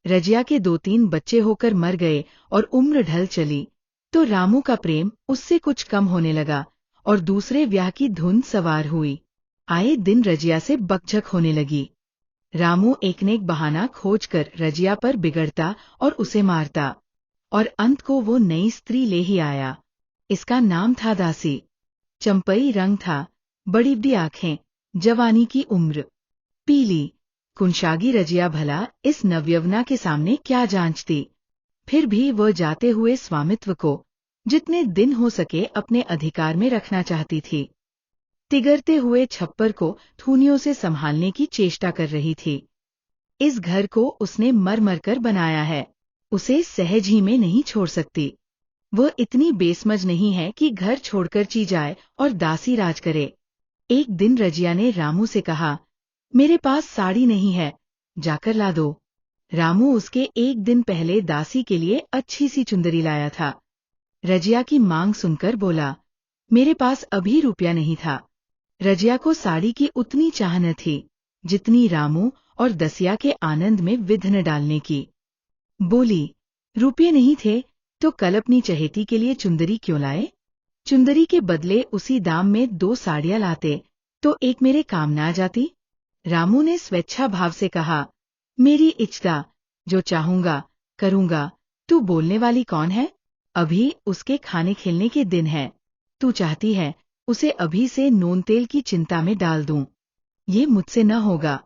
रजिया के 2-3 बच्चे होकर मर गए और उम्र ढल चली, तो रामू का प्रेम उससे कुछ कम होने लगा और दूसरे ब्याह की धुन सवार हुई। आए दिन रजिया से बकझक होने लगी। रामू एक न एक बहाना खोजकर रजिया पर बिगड़ता और उसे मारता, और अंत को वो नई स्त्री ले ही आया। इसका नाम था दासी। चंपई रंग था, बड़ी बड़ी आंखें, जवानी की उम्र, पीली कुंशागी रजिया भला इस नवयवना के सामने क्या जांचती। फिर भी वह जाते हुए स्वामित्व को जितने दिन हो सके अपने अधिकार में रखना चाहती थी। तिगरते हुए छप्पर को थूनियों से संभालने की चेष्टा कर रही थी। इस घर को उसने मर मर कर बनाया है, उसे सहज ही में नहीं छोड़ सकती। वह इतनी बेसमझ नहीं है कि घर छोड़कर ची जाए और दासी राज करे। एक दिन रजिया ने रामू से कहा, मेरे पास साड़ी नहीं है, जाकर ला दो। रामू उसके एक दिन पहले दासी के लिए अच्छी सी चुंदरी लाया था। रजिया की मांग सुनकर बोला, मेरे पास अभी रुपया नहीं था। रजिया को साड़ी की उतनी चाह न थी जितनी रामू और दसिया के आनंद में विघ्न डालने की। बोली, रुपये नहीं थे तो कल अपनी चहेती के लिए चुंदरी क्यों लाए? चुंदरी के बदले उसी दाम में 2 साड़ियां लाते तो एक मेरे काम न आ जाती। रामू ने स्वेच्छा भाव से कहा, मेरी इच्छा, जो चाहूंगा करूंगा। तू बोलने वाली कौन है? अभी उसके खाने खेलने के दिन है। तू चाहती है उसे अभी से नून तेल की चिंता में डाल दूं। ये मुझसे न होगा।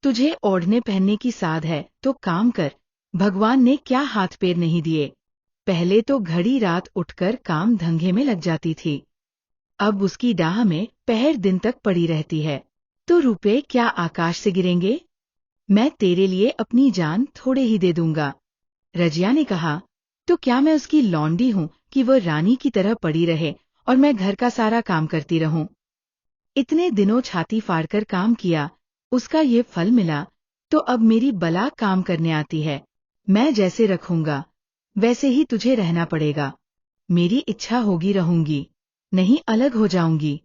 तुझे ओढ़ने पहनने की साध है तो काम कर। भगवान ने क्या हाथ पैर नहीं दिए। पहले तो घड़ी रात उठकर काम धंधे में लग जाती थी, अब उसकी डाह में पहर दिन तक पड़ी रहती है। तो रुपए क्या आकाश से गिरेंगे? मैं तेरे लिए अपनी जान थोड़े ही दे दूंगा। रजिया ने कहा, तो क्या मैं उसकी लौंडी हूं कि वह रानी की तरह पड़ी रहे और मैं घर का सारा काम करती रहूं? इतने दिनों छाती फाड़कर काम किया, उसका ये फल मिला, तो अब मेरी बला काम करने आती है। मैं जैसे रखूंगा वैसे ही तुझे रहना पड़ेगा। मेरी इच्छा होगी रहूंगी, नहीं अलग हो जाऊंगी।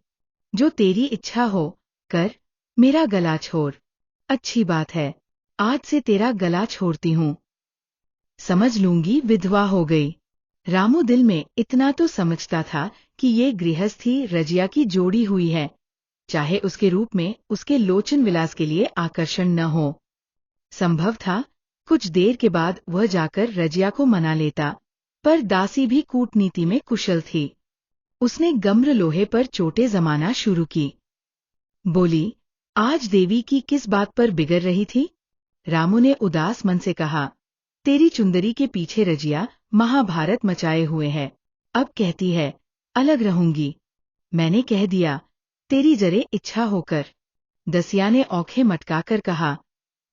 जो तेरी इच्छा हो कर, मेरा गला छोड़। अच्छी बात है, आज से तेरा गला छोड़ती हूँ। समझ लूंगी विधवा हो गई। रामू दिल में इतना तो समझता था कि ये गृहस्थी रजिया की जोड़ी हुई है, चाहे उसके रूप में उसके लोचन विलास के लिए आकर्षण न हो। संभव था कुछ देर के बाद वह जाकर रजिया को मना लेता, पर दासी भी कूटनीति में कुशल थी। उसने गम्र लोहे पर चोटें जमाना शुरू की। बोली, आज देवी की किस बात पर बिगड़ रही थी? रामू ने उदास मन से कहा, तेरी चुंदरी के पीछे रजिया महाभारत मचाए हुए है। अब कहती है अलग रहूंगी। मैंने कह दिया, तेरी जरे इच्छा होकर। दसिया ने औंखें मटकाकर कहा,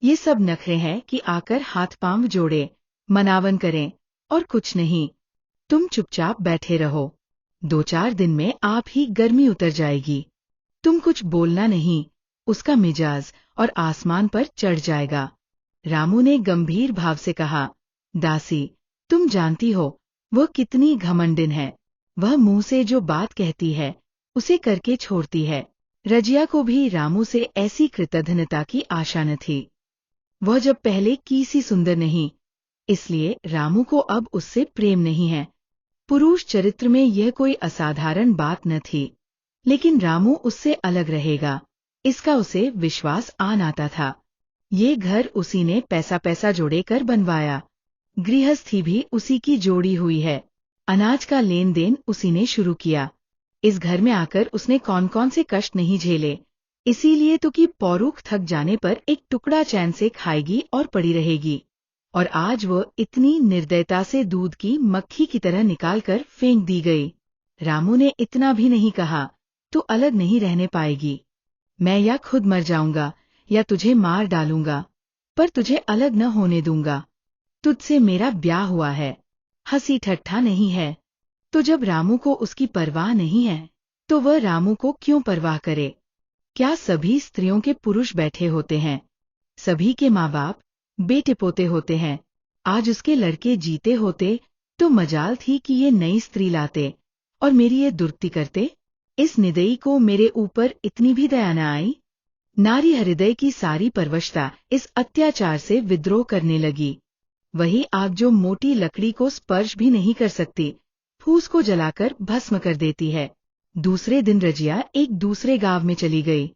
ये सब नखरे हैं कि आकर हाथ पांव जोड़े, मनावन करें, और कुछ नहीं। तुम चुपचाप बैठे रहो, 2-4 दिन में आप ही गर्मी उतर जाएगी। तुम कुछ बोलना नहीं, उसका मिजाज और आसमान पर चढ़ जाएगा। रामू ने गंभीर भाव से कहा, दासी, तुम जानती हो वह कितनी घमंडिन है। वह मुंह से जो बात कहती है उसे करके छोड़ती है। रजिया को भी रामू से ऐसी कृतघ्नता की आशा न थी। वह जब पहले की सी सुंदर नहीं, इसलिए रामू को अब उससे प्रेम नहीं है। पुरुष चरित्र में यह कोई असाधारण बात न थी, लेकिन रामू उससे अलग रहेगा, इसका उसे विश्वास आन आता था। ये घर उसी ने पैसा जोड़े कर बनवाया, गृहस्थी भी उसी की जोड़ी हुई है, अनाज का लेन देन उसी ने शुरू किया। इस घर में आकर उसने कौन कौन से कष्ट नहीं झेले, इसीलिए तो कि पौरुख थक जाने पर एक टुकड़ा चैन से खाएगी और पड़ी रहेगी। और आज वह इतनी निर्दयता से दूध की मक्खी की तरह निकालकर फेंक दी गई। रामू ने इतना भी नहीं कहा, तू अलग नहीं रहने पाएगी। मैं या खुद मर जाऊंगा या तुझे मार डालूंगा, पर तुझे अलग न होने दूंगा। तुझसे मेरा ब्याह हुआ है, हंसी ठट्ठा नहीं है। तो जब रामू को उसकी परवाह नहीं है, तो वह रामू को क्यों परवाह करे? क्या सभी स्त्रियों के पुरुष बैठे होते हैं? सभी के माँ बाप बेटे पोते होते हैं। आज उसके लड़के जीते होते तो मजाल थी कि ये नई स्त्री लाते और मेरी ये दुर्गति करते। इस निदयी को मेरे ऊपर इतनी भी दया न आई। नारी हृदय की सारी परवशता इस अत्याचार से विद्रोह करने लगी। वही आग जो मोटी लकड़ी को स्पर्श भी नहीं कर सकती, फूस को जलाकर भस्म कर देती है। दूसरे दिन रजिया एक दूसरे गांव में चली गई।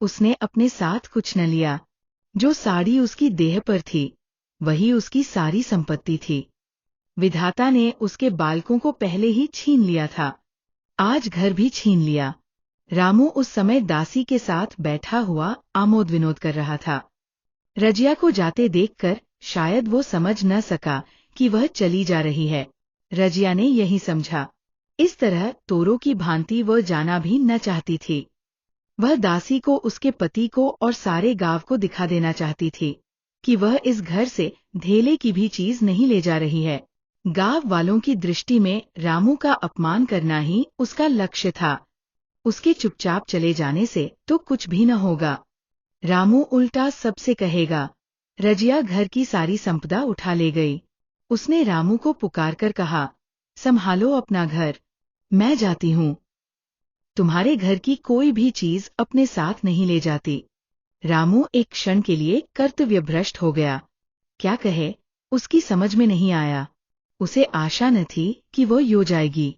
उसने अपने साथ कुछ न लिया। जो साड़ी उसकी देह पर थी, वही उसकी सारी संपत्ति थी। विधाता ने उसके बालकों को पहले ही छीन लिया था, आज घर भी छीन लिया। रामू उस समय दासी के साथ बैठा हुआ आमोद विनोद कर रहा था। रजिया को जाते देखकर शायद वो समझ न सका कि वह चली जा रही है। रजिया ने यही समझा। इस तरह तोरों की भांति वह जाना भी न चाहती थी। वह दासी को, उसके पति को और सारे गांव को दिखा देना चाहती थी कि वह इस घर से धेले की भी चीज नहीं ले जा रही है। गांव वालों की दृष्टि में रामू का अपमान करना ही उसका लक्ष्य था। उसके चुपचाप चले जाने से तो कुछ भी न होगा। रामू उल्टा सबसे कहेगा। रजिया घर की सारी संपदा उठा ले गई। उसने रामू को पुकारकर कहा, संभालो अपना घर, मैं जाती हूँ। तुम्हारे घर की कोई भी चीज अपने साथ नहीं ले जाती। रामू एक क्षण के लिए कर्तव्यभ्रष्ट हो गया। क्या कहे, उसकी समझ में नहीं आया। उसे आशा न थी कि वो यो जाएगी।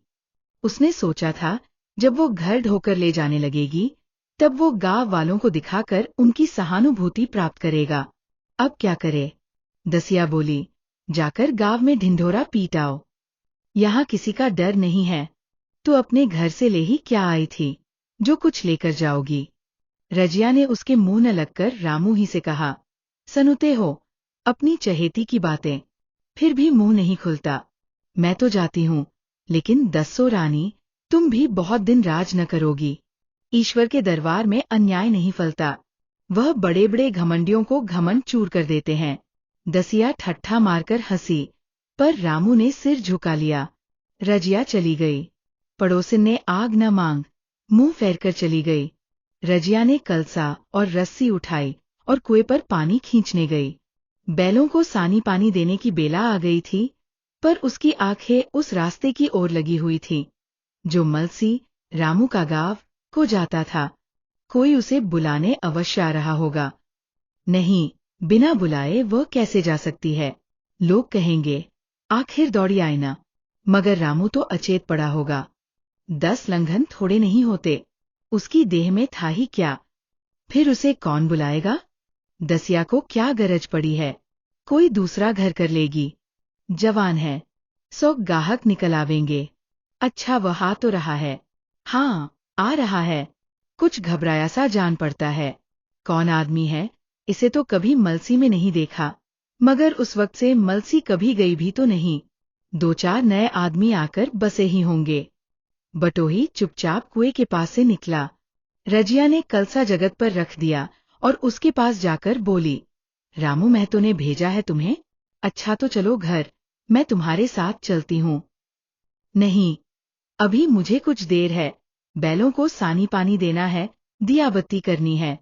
उसने सोचा था जब वो घर ढोकर ले जाने लगेगी, तब वो गांव वालों को दिखाकर उनकी सहानुभूति प्राप्त करेगा। अब क्या करे? दसिया बोली, जाकर गांव में ढिंढोरा पीट आओ। यहाँ किसी का डर नहीं है। तो अपने घर से ले ही क्या आई थी, जो कुछ लेकर जाओगी? रजिया ने उसके मुंह न लगकर रामू ही से कहा, सुनते हो अपनी चहेती की बातें, फिर भी मुंह नहीं खुलता। मैं तो जाती हूँ, लेकिन दस्सो रानी, तुम भी बहुत दिन राज न करोगी। ईश्वर के दरबार में अन्याय नहीं फलता। वह बड़े बड़े घमंडियों को घमंड चूर कर देते हैं। दसिया ठट्ठा मारकर हंसी, पर रामू ने सिर झुका लिया। रजिया चली गई। पड़ोसिन ने आग न मांग, मुंह फेरकर चली गई। रजिया ने कलसा और रस्सी उठाई और कुएं पर पानी खींचने गई। बैलों को सानी पानी देने की बेला आ गई थी, पर उसकी आंखें उस रास्ते की ओर लगी हुई थीं, जो मलसी, रामू का गांव, को जाता था। कोई उसे बुलाने अवश्य आ रहा होगा। नहीं, बिना बुलाए वह कैसे जा सकती है? लोग कहेंगे, आखिर दौड़ी आई ना। मगर रामू तो अचेत पड़ा होगा। 10 लंघन थोड़े नहीं होते। उसकी देह में था ही क्या? फिर उसे कौन बुलाएगा? दसिया को क्या गरज पड़ी है? कोई दूसरा घर कर लेगी। जवान है, 100 गाहक निकल आवेंगे। अच्छा, वह आ तो रहा है। हाँ, आ रहा है। कुछ घबराया सा जान पड़ता है। कौन आदमी है? इसे तो कभी मलसी में नहीं देखा। मगर उस वक्त से मलसी कभी गई भी तो नहीं। 2-4 नए आदमी आकर बसे ही होंगे। बटोही चुपचाप कुएं के पास से निकला। रजिया ने कलसा जगत पर रख दिया और उसके पास जाकर बोली, रामू महतो ने भेजा है तुम्हें? अच्छा तो चलो घर, मैं तुम्हारे साथ चलती हूँ। नहीं, अभी मुझे कुछ देर है। बैलों को सानी पानी देना है, दिया बत्ती करनी है।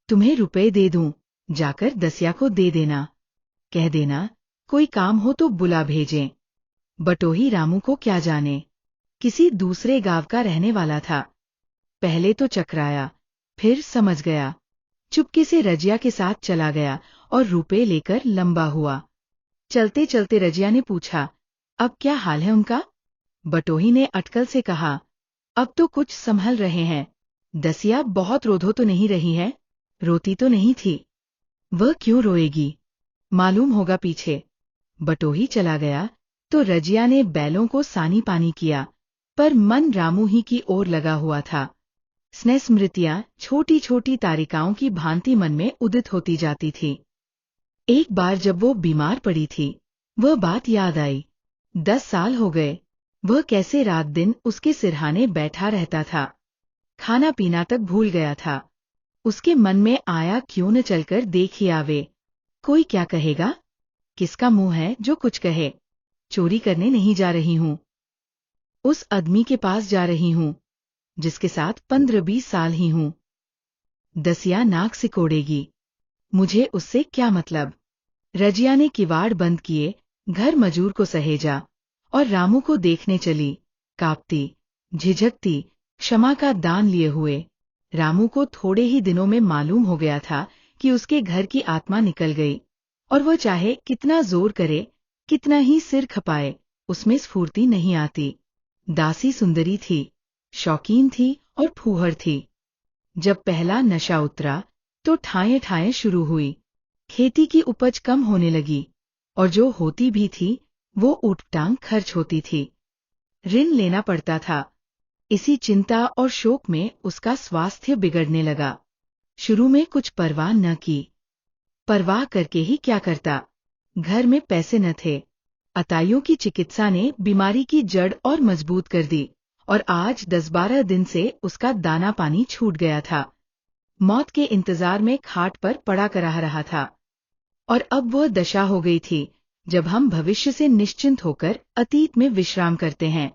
तुम्हें रुपए दे दूं, जाकर दसिया को दे देना। कह देना कोई काम हो तो बुला भेजें। बटोही रामू को क्या जाने, किसी दूसरे गांव का रहने वाला था। पहले तो चकराया, फिर समझ गया। चुपके से रजिया के साथ चला गया और रुपए लेकर लंबा हुआ। चलते चलते रजिया ने पूछा, अब क्या हाल है उनका? बटोही ने अटकल से कहा, अब तो कुछ संभल रहे हैं। दसिया बहुत रोधो तो नहीं रही है? रोती तो नहीं थी। वह क्यों रोएगी? मालूम होगा पीछे। बटोही चला गया तो रजिया ने बैलों को सानी पानी किया, पर मन रामू ही की ओर लगा हुआ था। स्नेह स्मृतियां छोटी छोटी तारिकाओं की भांति मन में उदित होती जाती थी। एक बार जब वो बीमार पड़ी थी, वह बात याद आई। 10 साल हो गए, वह कैसे रात दिन उसके सिरहाने बैठा रहता था। खाना पीना तक भूल गया था। उसके मन में आया क्यों न चलकर देख ही आवे। कोई क्या कहेगा? किसका मुंह है जो कुछ कहे? चोरी करने नहीं जा रही हूँ। उस आदमी के पास जा रही हूँ, जिसके साथ 15-20 साल ही हूँ। दसिया नाक सिकोड़ेगी। मुझे उससे क्या मतलब? रजिया ने किवाड़ बंद किए, घर मजूर को सहेजा और रामू को देखने चली, कांपती, झिझकती, क्षमा का दान लिए हुए। रामू को थोड़े ही दिनों में मालूम हो गया था कि उसके घर की आत्मा निकल गई, और वह चाहे कितना जोर करे कितना ही सिर खपाए, उसमें स्फूर्ति नहीं आती। दासी सुंदरी थी, शौकीन थी और फूहड़ थी। जब पहला नशा उतरा तो ठाएं ठाएं शुरू हुई। खेती की उपज कम होने लगी और जो होती भी थी वो ऊटपटांग खर्च होती थी। ऋण लेना पड़ता था। इसी चिंता और शोक में उसका स्वास्थ्य बिगड़ने लगा। शुरू में कुछ परवाह न की। परवाह करके ही क्या करता, घर में पैसे न थे। अताइयों की चिकित्सा ने बीमारी की जड़ और मजबूत कर दी और आज 10-12 दिन से उसका दाना पानी छूट गया था। मौत के इंतजार में खाट पर पड़ा कराह रहा था। और अब वह दशा हो गई थी जब हम भविष्य से निश्चिंत होकर अतीत में विश्राम करते हैं,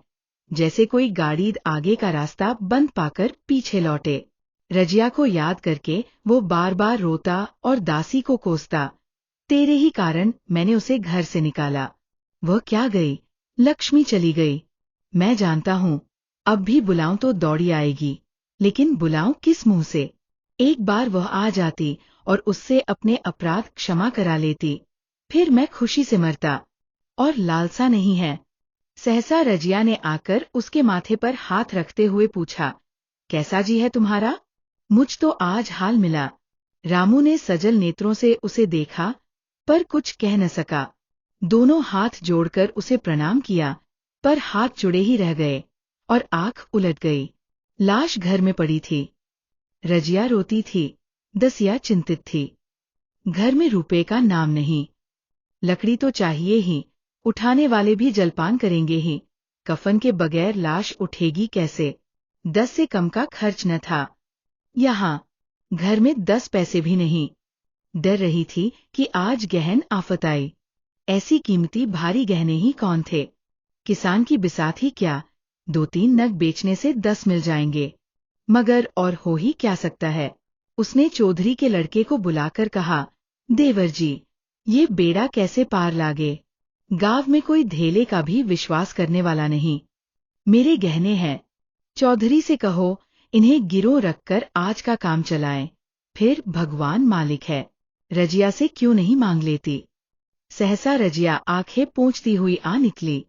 जैसे कोई गाड़ी आगे का रास्ता बंद पाकर पीछे लौटे। रजिया को याद करके वो बार बार रोता और दासी को कोसता, तेरे ही कारण मैंने उसे घर से निकाला। वह क्या गई, लक्ष्मी चली गई। मैं जानता हूँ, अब भी बुलाऊं तो दौड़ी आएगी, लेकिन बुलाऊं किस मुंह से। एक बार वह आ जाती और उससे अपने अपराध क्षमा करा लेती, फिर मैं खुशी से मरता। और लालसा नहीं है। सहसा रजिया ने आकर उसके माथे पर हाथ रखते हुए पूछा, कैसा जी है तुम्हारा? मुझ तो आज हाल मिला। रामू ने सजल नेत्रों से उसे देखा पर कुछ कह न सका। दोनों हाथ जोड़कर उसे प्रणाम किया, पर हाथ जुड़े ही रह गए और आंख उलट गई। लाश घर में पड़ी थी। रजिया रोती थी, दसिया चिंतित थी। घर में रुपए का नाम नहीं। लकड़ी तो चाहिए ही, उठाने वाले भी जलपान करेंगे ही। कफन के बगैर लाश उठेगी कैसे? 10 से कम का खर्च न था। यहाँ घर में 10 पैसे भी नहीं। डर रही थी कि आज गहन आफत आई। ऐसी कीमती भारी गहने ही कौन थे? किसान की बिसात ही क्या, 2-3 नग बेचने से 10 मिल जाएंगे। मगर और हो ही क्या सकता है। उसने चौधरी के लड़के को बुलाकर कहा, देवर जी, ये बेड़ा कैसे पार लागे? गांव में कोई धेले का भी विश्वास करने वाला नहीं। मेरे गहने हैं, चौधरी से कहो इन्हें गिरों रखकर आज का काम चलाएं, फिर भगवान मालिक है। रजिया से क्यों नहीं मांग लेती? सहसा रजिया आंखें पोंछती हुई आ निकली।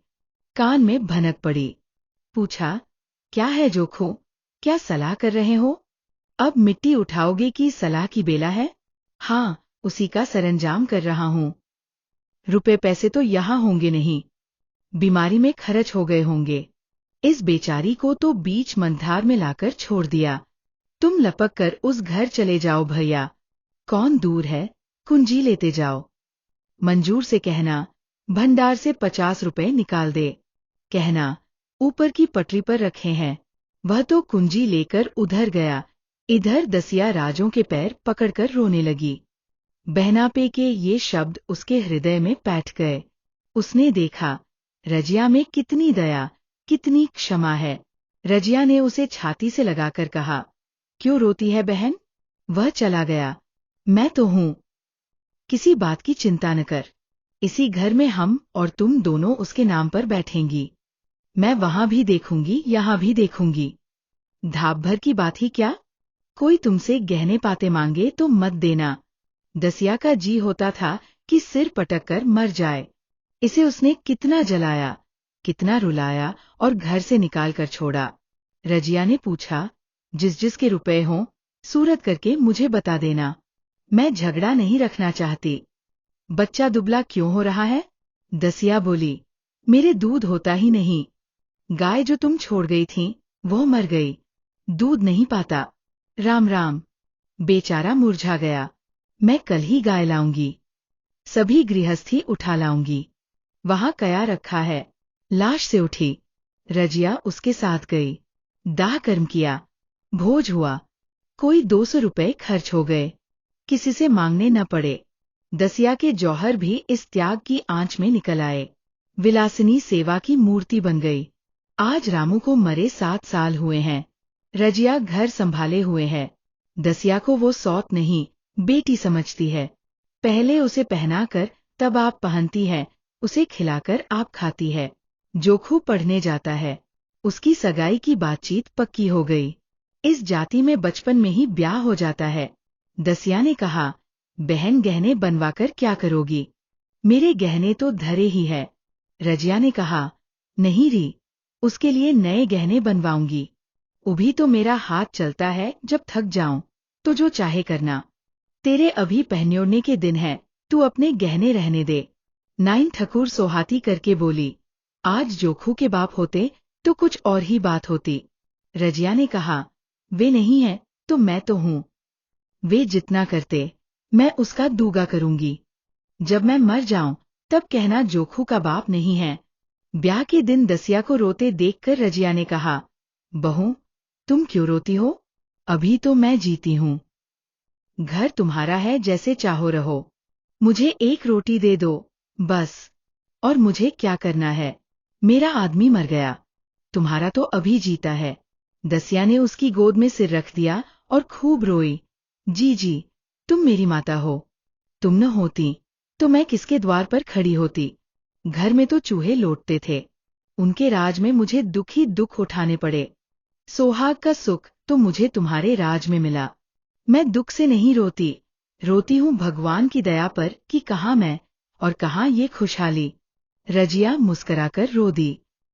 कान में भनक पड़ी। पूछा, क्या है जोखो, क्या सलाह कर रहे हो? अब मिट्टी उठाओगे कि सलाह की बेला है? हाँ, उसी का सरंजाम कर रहा हूँ। रुपए पैसे तो यहाँ होंगे नहीं, बीमारी में खर्च हो गए होंगे। इस बेचारी को तो बीच मंधार में लाकर छोड़ दिया। तुम लपक कर उस घर चले जाओ भैया, कौन दूर है, कुंजी लेते जाओ। मंजूर से कहना भंडार से 50 रुपए निकाल दे। कहना ऊपर की पटरी पर रखे हैं। वह तो कुंजी लेकर उधर गया। इधर दसिया राजों के पैर पकड़कर रोने लगी। बहनापे के ये शब्द उसके हृदय में बैठ गए। उसने देखा, रजिया में कितनी दया, कितनी क्षमा है। रजिया ने उसे छाती से लगाकर कहा, क्यों रोती है बहन? वह चला गया, मैं तो हूँ। किसी बात की चिंता न कर। इसी घर में हम और तुम दोनों उसके नाम पर बैठेंगी। मैं वहां भी देखूंगी, यहाँ भी देखूंगी। धाप भर की बात ही क्या? कोई तुमसे गहने पाते मांगे तो मत देना। दसिया का जी होता था कि सिर पटक कर मर जाए। इसे उसने कितना जलाया, कितना रुलाया और घर से निकाल कर छोड़ा। रजिया ने पूछा, जिस जिस के रुपए हों, सूरत करके मुझे बता देना। मैं झगड़ा नहीं रखना चाहती। बच्चा दुबला क्यों हो रहा है? दसिया बोली, मेरे दूध होता ही नहीं। गाय जो तुम छोड़ गई थी, वो मर गई, दूध नहीं पाता। राम राम, बेचारा मुरझा गया। मैं कल ही गाय लाऊंगी, सभी गृहस्थी उठा लाऊंगी। वहां कया रखा है। लाश से उठी। रजिया उसके साथ गई। दाह कर्म किया, भोज हुआ। कोई 200 रुपए खर्च हो गए, किसी से मांगने न पड़े। दसिया के जौहर भी इस त्याग की आंच में निकल आए। विलासिनी सेवा की मूर्ति बन गई। आज रामू को मरे 7 साल हुए हैं। रजिया घर संभाले हुए है। दसिया को वो सौत नहीं, बेटी समझती है। पहले उसे पहनाकर तब आप पहनती है, उसे खिलाकर आप खाती है। जोखू पढ़ने जाता है। उसकी सगाई की बातचीत पक्की हो गई। इस जाति में बचपन में ही ब्याह हो जाता है। दसिया ने कहा, बहन गहने बनवाकर क्या करोगी? मेरे गहने तो धरे ही है। रजिया ने कहा, नहीं री, उसके लिए नए गहने बनवाऊंगी। अभी तो मेरा हाथ चलता है, जब थक जाऊं तो जो चाहे करना। तेरे अभी पहनने के दिन है, तू अपने गहने रहने दे। नाइन ठकुर सोहाती करके बोली, आज जोखू के बाप होते तो कुछ और ही बात होती। रजिया ने कहा, वे नहीं है तो मैं तो हूँ। वे जितना करते मैं उसका दूगा करूंगी। जब मैं मर जाऊं तब कहना जोखू का बाप नहीं है। ब्याह के दिन दसिया को रोते देखकर रजिया ने कहा, बहू, तुम क्यों रोती हो? अभी तो मैं जीती हूँ। घर तुम्हारा है, जैसे चाहो रहो। मुझे एक रोटी दे दो, बस। और मुझे क्या करना है? मेरा आदमी मर गया, तुम्हारा तो अभी जीता है। दसिया ने उसकी गोद में सिर रख दिया और खूब रोई। जी, तुम मेरी माता हो। तुम न होती तो मैं किसके द्वार पर खड़ी होती? घर में तो चूहे लौटते थे, उनके राज में मुझे दुख ही दुख उठाने पड़े। सोहाग का सुख तो मुझे तुम्हारे राज में मिला। मैं दुख से नहीं रोती, रोती हूँ भगवान की दया पर कि कहाँ मैं और कहाँ ये खुशहाली। रजिया मुस्कराकर रो दी।